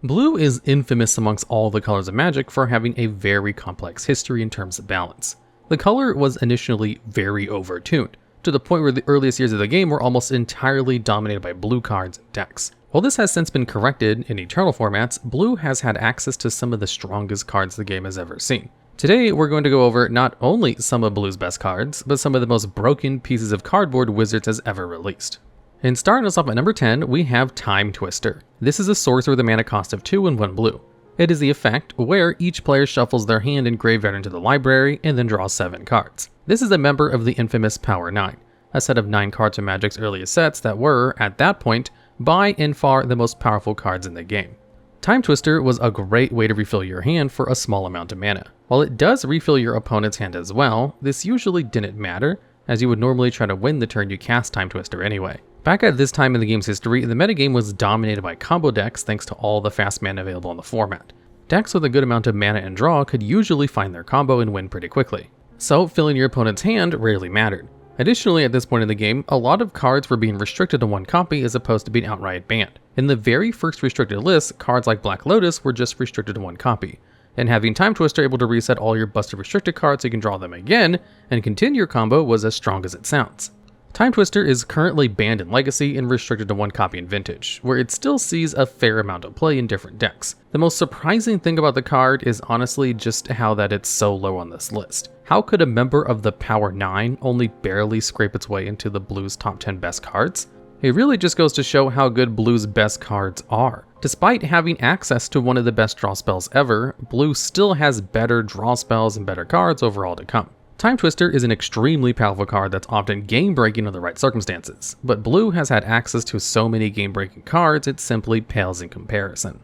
Blue is infamous amongst all the colors of Magic for having a very complex history in terms of balance. The color was initially very overtuned, to the point where the earliest years of the game were almost entirely dominated by blue cards and decks. While this has since been corrected in Eternal formats, Blue has had access to some of the strongest cards the game has ever seen. Today, we're going to go over not only some of Blue's best cards, but some of the most broken pieces of cardboard Wizards has ever released. And starting us off at number 10, we have Timetwister. This is a sorcerer with a mana cost of 2 and 1 blue. It is the effect where each player shuffles their hand and graveyard into the library and then draws 7 cards. This is a member of the infamous Power 9, a set of 9 cards from Magic's earliest sets that were, at that point, by and far the most powerful cards in the game. Timetwister was a great way to refill your hand for a small amount of mana. While it does refill your opponent's hand as well, this usually didn't matter, as you would normally try to win the turn you cast Timetwister anyway. Back at this time in the game's history, the metagame was dominated by combo decks thanks to all the fast mana available in the format. Decks with a good amount of mana and draw could usually find their combo and win pretty quickly, so filling your opponent's hand rarely mattered. Additionally, at this point in the game, a lot of cards were being restricted to one copy as opposed to being outright banned. In the very first restricted list, cards like Black Lotus were just restricted to one copy, and having Timetwister able to reset all your busted restricted cards so you can draw them again and continue your combo was as strong as it sounds. Timetwister is currently banned in Legacy and restricted to one copy in Vintage, where it still sees a fair amount of play in different decks. The most surprising thing about the card is honestly just how that it's so low on this list. How could a member of the Power 9 only barely scrape its way into the Blue's top 10 best cards? It really just goes to show how good Blue's best cards are. Despite having access to one of the best draw spells ever, Blue still has better draw spells and better cards overall to come. Timetwister is an extremely powerful card that's often game-breaking under the right circumstances, but Blue has had access to so many game-breaking cards it simply pales in comparison.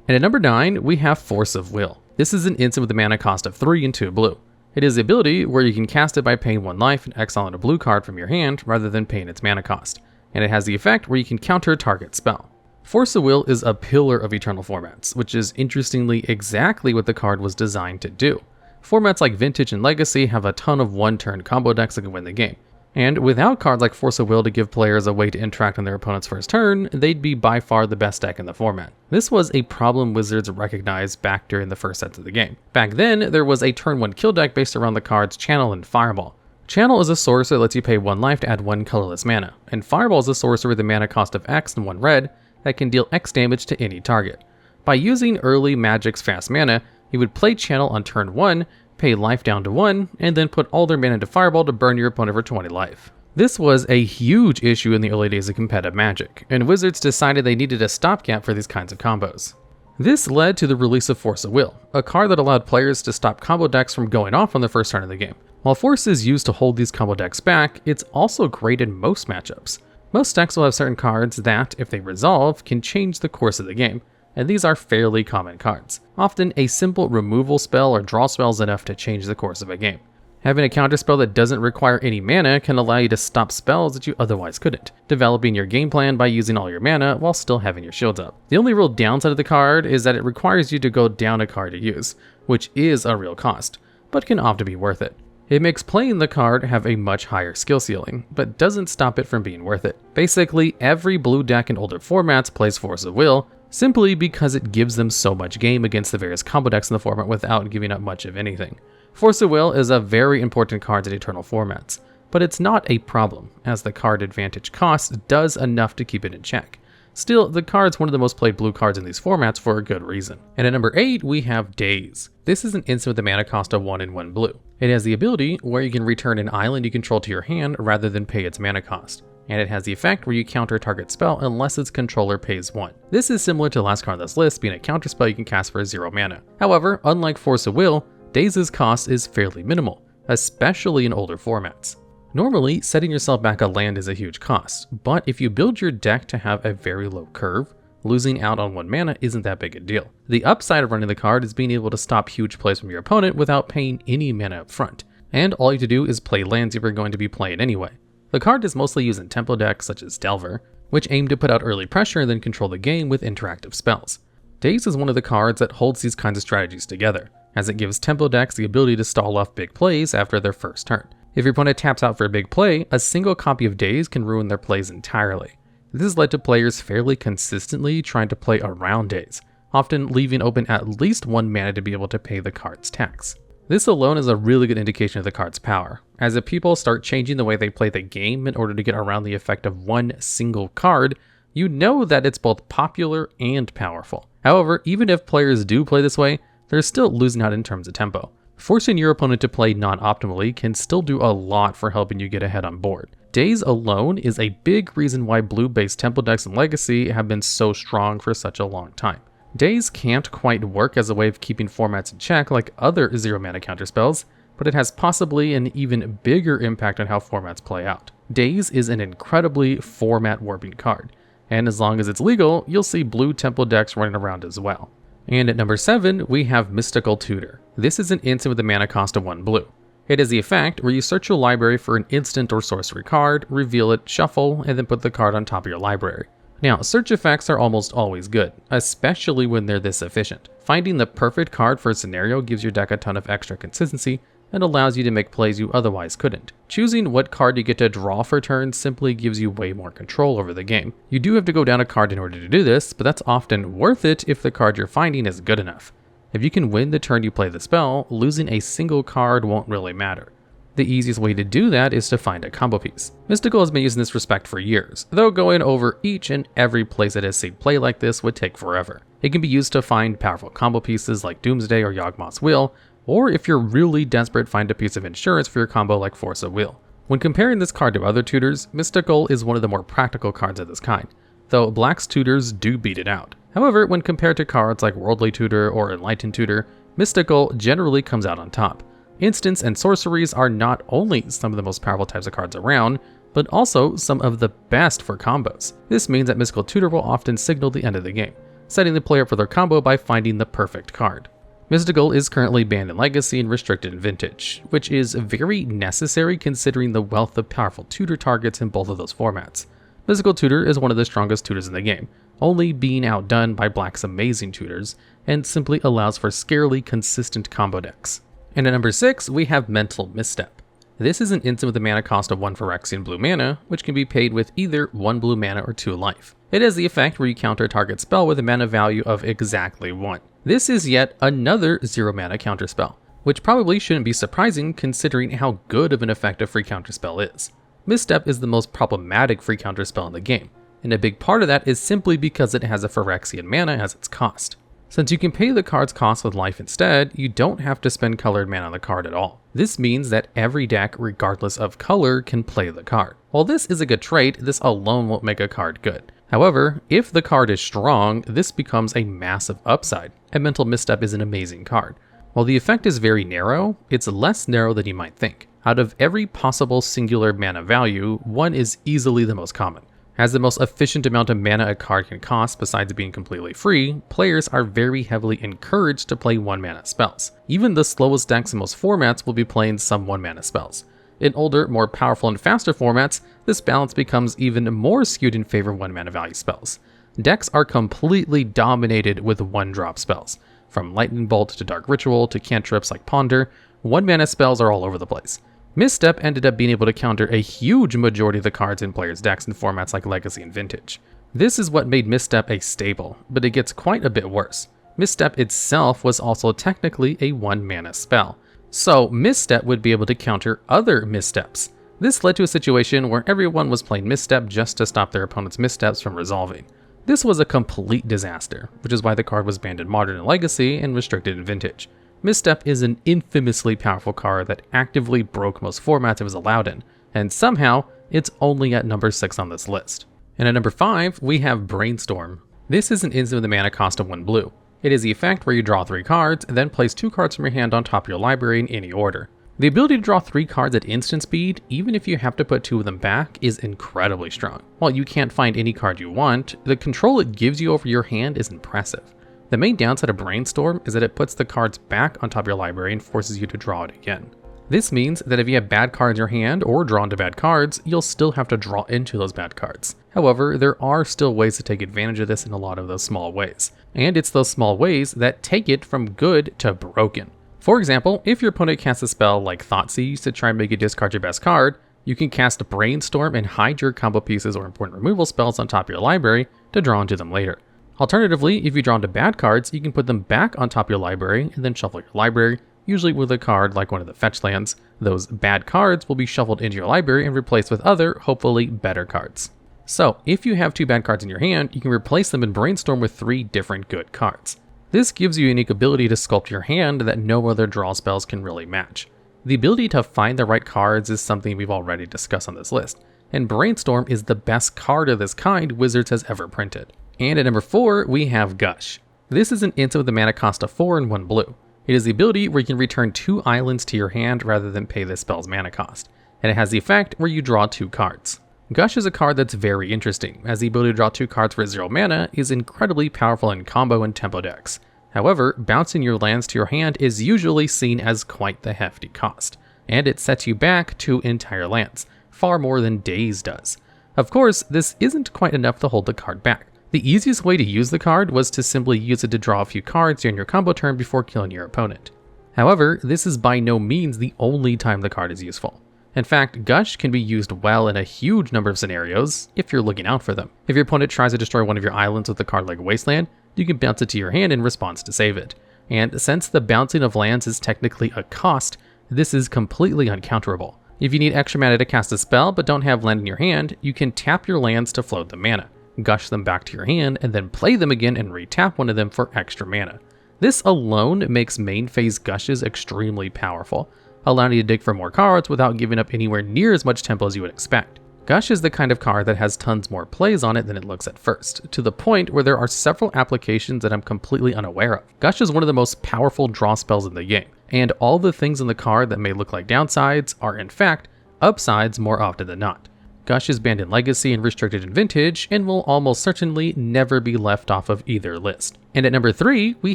And at number 9, we have Force of Will. This is an instant with a mana cost of 3 and 2 blue. It is the ability where you can cast it by paying 1 life and exiling a blue card from your hand rather than paying its mana cost, and it has the effect where you can counter a target spell. Force of Will is a pillar of Eternal formats, which is interestingly exactly what the card was designed to do. Formats like Vintage and Legacy have a ton of one-turn combo decks that can win the game, and without cards like Force of Will to give players a way to interact on their opponent's first turn, they'd be by far the best deck in the format. This was a problem Wizards recognized back during the first sets of the game. Back then, there was a turn 1 kill deck based around the cards Channel and Fireball. Channel is a sorcerer that lets you pay 1 life to add 1 colorless mana, and Fireball is a sorcerer with a mana cost of X and 1 red that can deal X damage to any target. By using early Magic's fast mana, you would play Channel on turn 1, pay life down to 1, and then put all their mana into Fireball to burn your opponent for 20 life. This was a huge issue in the early days of competitive Magic, and Wizards decided they needed a stopgap for these kinds of combos. This led to the release of Force of Will, a card that allowed players to stop combo decks from going off on the first turn of the game. While Force is used to hold these combo decks back, it's also great in most matchups. Most decks will have certain cards that, if they resolve, can change the course of the game, and these are fairly common cards. Often, a simple removal spell or draw spell is enough to change the course of a game. Having a counterspell that doesn't require any mana can allow you to stop spells that you otherwise couldn't, developing your game plan by using all your mana while still having your shields up. The only real downside of the card is that it requires you to go down a card to use, which is a real cost, but can often be worth it. It makes playing the card have a much higher skill ceiling, but doesn't stop it from being worth it. Basically, every blue deck in older formats plays Force of Will, simply because it gives them so much game against the various combo decks in the format without giving up much of anything. Force of Will is a very important card in Eternal formats, but it's not a problem, as the card advantage cost does enough to keep it in check. Still, the card's one of the most played blue cards in these formats for a good reason. And at number 8, we have Daze. This is an instant with a mana cost of 1 and 1 blue. It has the ability where you can return an island you control to your hand rather than pay its mana cost. And it has the effect where you counter a target spell unless its controller pays 1. This is similar to the last card on this list, being a counter spell you can cast for 0 mana. However, unlike Force of Will, Daze's cost is fairly minimal, especially in older formats. Normally, setting yourself back a land is a huge cost, but if you build your deck to have a very low curve, losing out on 1 mana isn't that big a deal. The upside of running the card is being able to stop huge plays from your opponent without paying any mana up front, and all you have to do is play lands you were going to be playing anyway. The card is mostly used in tempo decks such as Delver, which aim to put out early pressure and then control the game with interactive spells. Daze is one of the cards that holds these kinds of strategies together, as it gives tempo decks the ability to stall off big plays after their first turn. If your opponent taps out for a big play, a single copy of Daze can ruin their plays entirely. This has led to players fairly consistently trying to play around Daze, often leaving open at least one mana to be able to pay the card's tax. This alone is a really good indication of the card's power, as if people start changing the way they play the game in order to get around the effect of one single card, you know that it's both popular and powerful. However, even if players do play this way, they're still losing out in terms of tempo. Forcing your opponent to play non-optimally can still do a lot for helping you get ahead on board. Daze alone is a big reason why blue-based tempo decks in Legacy have been so strong for such a long time. Daze can't quite work as a way of keeping formats in check like other zero-mana counterspells, but it has possibly an even bigger impact on how formats play out. Daze is an incredibly format-warping card, and as long as it's legal, you'll see blue tempo decks running around as well. And at number 7, we have Mystical Tutor. This is an instant with a mana cost of 1 blue. It is the effect where you search your library for an instant or sorcery card, reveal it, shuffle, and then put the card on top of your library. Now, search effects are almost always good, especially when they're this efficient. Finding the perfect card for a scenario gives your deck a ton of extra consistency and allows you to make plays you otherwise couldn't. Choosing what card you get to draw for turn simply gives you way more control over the game. You do have to go down a card in order to do this, but that's often worth it if the card you're finding is good enough. If you can win the turn you play the spell, losing a single card won't really matter. The easiest way to do that is to find a combo piece. Mystical has been used in this respect for years, though going over each and every place that has seen play like this would take forever. It can be used to find powerful combo pieces like Doomsday or Yawgmoth's Will, or if you're really desperate, find a piece of insurance for your combo like Force of Will. When comparing this card to other tutors, Mystical is one of the more practical cards of this kind, though Black's tutors do beat it out. However, when compared to cards like Worldly Tutor or Enlightened Tutor, Mystical generally comes out on top. Instants and sorceries are not only some of the most powerful types of cards around, but also some of the best for combos. This means that Mystical Tutor will often signal the end of the game, setting the player up for their combo by finding the perfect card. Mystical is currently banned in Legacy and restricted in Vintage, which is very necessary considering the wealth of powerful tutor targets in both of those formats. Mystical Tutor is one of the strongest tutors in the game, only being outdone by Black's amazing tutors, and simply allows for scarily consistent combo decks. And at number 6, we have Mental Misstep. This is an instant with a mana cost of 1 Phyrexian blue mana, which can be paid with either 1 blue mana or 2 life. It has the effect where you counter a target spell with a mana value of exactly 1. This is yet another 0 mana counterspell, which probably shouldn't be surprising considering how good of an effective free counterspell is. Misstep is the most problematic free counterspell in the game, and a big part of that is simply because it has a Phyrexian mana as its cost. Since you can pay the card's cost with life instead, you don't have to spend colored mana on the card at all. This means that every deck, regardless of color, can play the card. While this is a good trait, this alone won't make a card good. However, if the card is strong, this becomes a massive upside, and Mental Misstep is an amazing card. While the effect is very narrow, it's less narrow than you might think. Out of every possible singular mana value, 1 is easily the most common. As the most efficient amount of mana a card can cost besides being completely free, players are very heavily encouraged to play 1 mana spells. Even the slowest decks in most formats will be playing some 1 mana spells. In older, more powerful and faster formats, this balance becomes even more skewed in favor of 1 mana value spells. Decks are completely dominated with 1-drop spells. From Lightning Bolt to Dark Ritual to cantrips like Ponder, 1 mana spells are all over the place. Misstep ended up being able to counter a huge majority of the cards in players' decks in formats like Legacy and Vintage. This is what made Misstep a staple, but it gets quite a bit worse. Misstep itself was also technically a 1 mana spell, so Misstep would be able to counter other missteps. This led to a situation where everyone was playing Misstep just to stop their opponent's missteps from resolving. This was a complete disaster, which is why the card was banned in Modern and Legacy and restricted in Vintage. Misstep is an infamously powerful card that actively broke most formats it was allowed in, and somehow, it's only at number 6 on this list. And at number 5, we have Brainstorm. This is an instant with a mana cost of 1 blue. It is the effect where you draw 3 cards, and then place 2 cards from your hand on top of your library in any order. The ability to draw 3 cards at instant speed, even if you have to put 2 of them back, is incredibly strong. While you can't find any card you want, the control it gives you over your hand is impressive. The main downside of Brainstorm is that it puts the cards back on top of your library and forces you to draw it again. This means that if you have bad cards in your hand or drawn to bad cards, you'll still have to draw into those bad cards. However, there are still ways to take advantage of this in a lot of those small ways. And it's those small ways that take it from good to broken. For example, if your opponent casts a spell like Thoughtseize to try and make you discard your best card, you can cast Brainstorm and hide your combo pieces or important removal spells on top of your library to draw into them later. Alternatively, if you draw into bad cards, you can put them back on top of your library and then shuffle your library, usually with a card like one of the fetch lands. Those bad cards will be shuffled into your library and replaced with other, hopefully better cards. So, if you have 2 bad cards in your hand, you can replace them in Brainstorm with 3 different good cards. This gives you a unique ability to sculpt your hand that no other draw spells can really match. The ability to find the right cards is something we've already discussed on this list, and Brainstorm is the best card of this kind Wizards has ever printed. And at number 4, we have Gush. This is an instant with a mana cost of 4 and 1 blue. It is the ability where you can return 2 islands to your hand rather than pay the spell's mana cost, and it has the effect where you draw 2 cards. Gush is a card that's very interesting, as the ability to draw 2 cards for 0 mana is incredibly powerful in combo and tempo decks. However, bouncing your lands to your hand is usually seen as quite the hefty cost, and it sets you back 2 entire lands, far more than Daze does. Of course, this isn't quite enough to hold the card back. The easiest way to use the card was to simply use it to draw a few cards during your combo turn before killing your opponent. However, this is by no means the only time the card is useful. In fact, Gush can be used well in a huge number of scenarios, if you're looking out for them. If your opponent tries to destroy one of your islands with a card like Wasteland, you can bounce it to your hand in response to save it. And since the bouncing of lands is technically a cost, this is completely uncounterable. If you need extra mana to cast a spell but don't have land in your hand, you can tap your lands to float the mana, gush them back to your hand, and then play them again and retap one of them for extra mana. This alone makes main phase Gushes extremely powerful, allowing you to dig for more cards without giving up anywhere near as much tempo as you would expect. Gush is the kind of card that has tons more plays on it than it looks at first, to the point where there are several applications that I'm completely unaware of. Gush is one of the most powerful draw spells in the game, and all the things in the card that may look like downsides are in fact upsides more often than not. Gush is banned in Legacy and restricted in Vintage, and will almost certainly never be left off of either list. And at number 3, we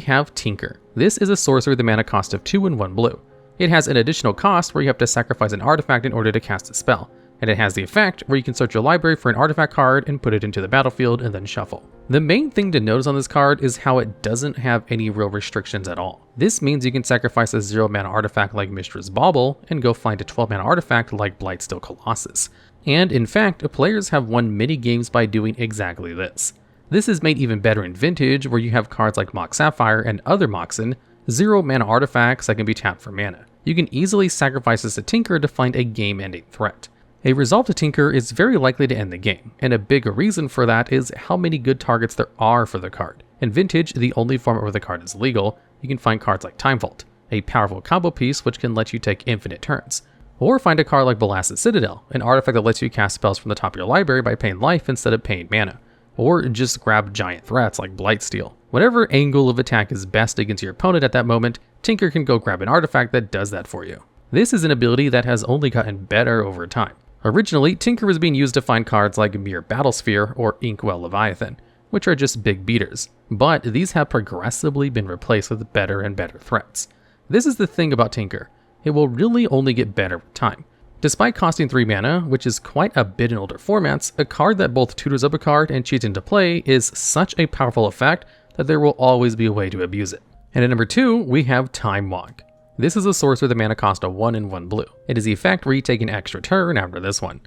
have Tinker. This is a sorcery with a mana cost of 2 and 1 blue. It has an additional cost where you have to sacrifice an artifact in order to cast a spell, and it has the effect where you can search your library for an artifact card and put it into the battlefield and then shuffle. The main thing to notice on this card is how it doesn't have any real restrictions at all. This means you can sacrifice a 0 mana artifact like Mistress Bauble and go find a 12 mana artifact like Blightsteel Colossus. And in fact, players have won many games by doing exactly this. This is made even better in Vintage, where you have cards like Mox Sapphire and other Moxen, 0 mana artifacts that can be tapped for mana. You can easily sacrifice this to Tinker to find a game-ending threat. A resolve to Tinker is very likely to end the game, and a big reason for that is how many good targets there are for the card. In Vintage, the only format where the card is legal, you can find cards like Time Vault, a powerful combo piece which can let you take infinite turns. Or find a card like Belasted Citadel, an artifact that lets you cast spells from the top of your library by paying life instead of paying mana. Or just grab giant threats like Blightsteel. Whatever angle of attack is best against your opponent at that moment, Tinker can go grab an artifact that does that for you. This is an ability that has only gotten better over time. Originally, Tinker was being used to find cards like Mere Battlesphere or Inkwell Leviathan, which are just big beaters, but these have progressively been replaced with better and better threats. This is the thing about Tinker. It will really only get better with time. Despite costing 3 mana, which is quite a bit in older formats, a card that both tutors up a card and cheats into play is such a powerful effect that there will always be a way to abuse it. And at number 2, we have Time Walk. This is a sorcery with a mana cost of 1 and 1 blue. It is the effect where you take an extra turn after this one.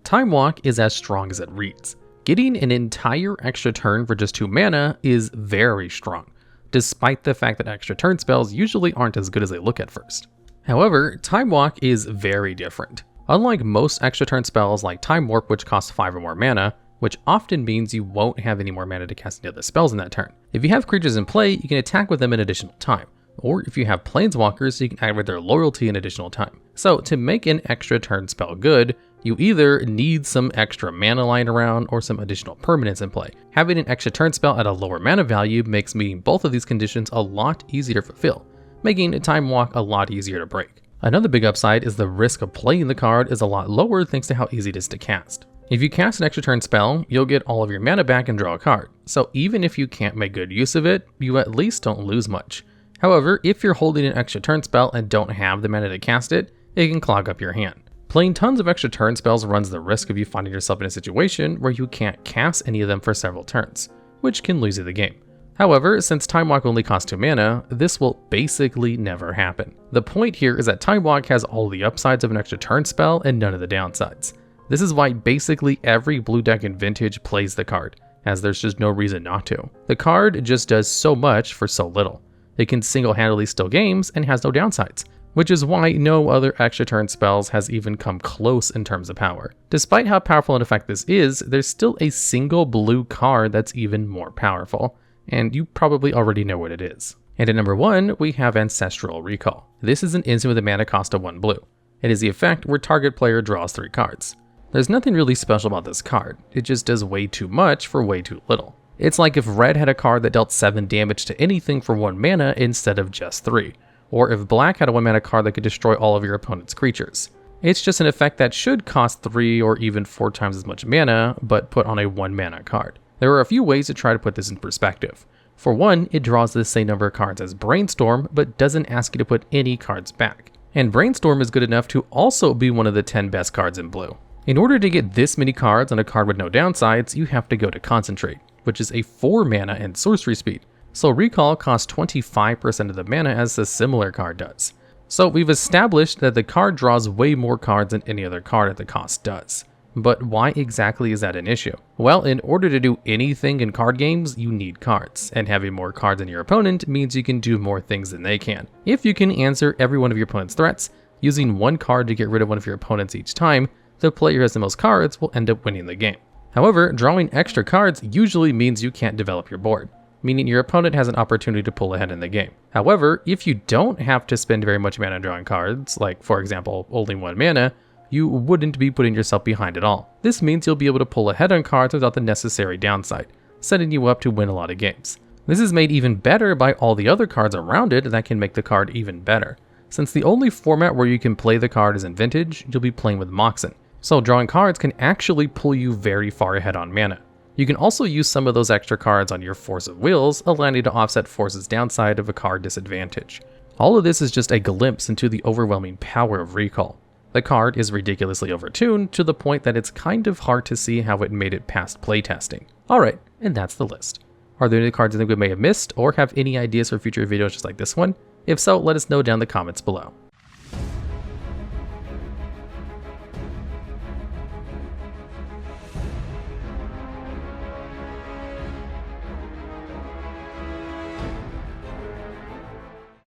Time Walk is as strong as it reads. Getting an entire extra turn for just 2 mana is very strong, despite the fact that extra turn spells usually aren't as good as they look at first. However, Time Walk is very different. Unlike most extra turn spells like Time Warp, which costs 5 or more mana, which often means you won't have any more mana to cast any other spells in that turn. If you have creatures in play, you can attack with them an additional time. Or if you have planeswalkers, you can activate their loyalty an additional time. So to make an extra turn spell good, you either need some extra mana lying around or some additional permanents in play. Having an extra turn spell at a lower mana value makes meeting both of these conditions a lot easier to fulfill, making Time Walk a lot easier to break. Another big upside is the risk of playing the card is a lot lower thanks to how easy it is to cast. If you cast an extra turn spell, you'll get all of your mana back and draw a card, so even if you can't make good use of it, you at least don't lose much. However, if you're holding an extra turn spell and don't have the mana to cast it, it can clog up your hand. Playing tons of extra turn spells runs the risk of you finding yourself in a situation where you can't cast any of them for several turns, which can lose you the game. However, since Time Walk only costs 2 mana, this will basically never happen. The point here is that Time Walk has all the upsides of an extra turn spell and none of the downsides. This is why basically every blue deck in Vintage plays the card, as there's just no reason not to. The card just does so much for so little. It can single-handedly steal games and has no downsides, which is why no other extra turn spells has even come close in terms of power. Despite how powerful an effect this is, there's still a single blue card that's even more powerful, and you probably already know what it is. And at number 1, we have Ancestral Recall. This is an instant with a mana cost of 1 blue. It is the effect where target player draws 3 cards. There's nothing really special about this card, it just does way too much for way too little. It's like if red had a card that dealt 7 damage to anything for 1 mana instead of just 3, or if black had a 1 mana card that could destroy all of your opponent's creatures. It's just an effect that should cost 3 or even 4 times as much mana, but put on a 1 mana card. There are a few ways to try to put this in perspective. For one, it draws the same number of cards as Brainstorm, but doesn't ask you to put any cards back. And Brainstorm is good enough to also be one of the 10 best cards in blue. In order to get this many cards on a card with no downsides, you have to go to Concentrate, which is a 4 mana and sorcery speed. So Recall costs 25% of the mana as a similar card does. So we've established that the card draws way more cards than any other card at the cost does. But why exactly is that an issue? Well, in order to do anything in card games, you need cards, and having more cards than your opponent means you can do more things than they can. If you can answer every one of your opponent's threats, using 1 card to get rid of one of your opponents each time, the player who has the most cards will end up winning the game. However, drawing extra cards usually means you can't develop your board, meaning your opponent has an opportunity to pull ahead in the game. However, if you don't have to spend very much mana drawing cards, like for example only 1 mana, you wouldn't be putting yourself behind at all. This means you'll be able to pull ahead on cards without the necessary downside, setting you up to win a lot of games. This is made even better by all the other cards around it that can make the card even better. Since the only format where you can play the card is in Vintage, you'll be playing with Moxen, so drawing cards can actually pull you very far ahead on mana. You can also use some of those extra cards on your Force of Wills, allowing you to offset Force's downside of a card disadvantage. All of this is just a glimpse into the overwhelming power of Recall. The card is ridiculously overtuned to the point that it's kind of hard to see how it made it past playtesting. Alright, and that's the list. Are there any cards you think we may have missed, or have any ideas for future videos just like this one? If so, let us know down in the comments below.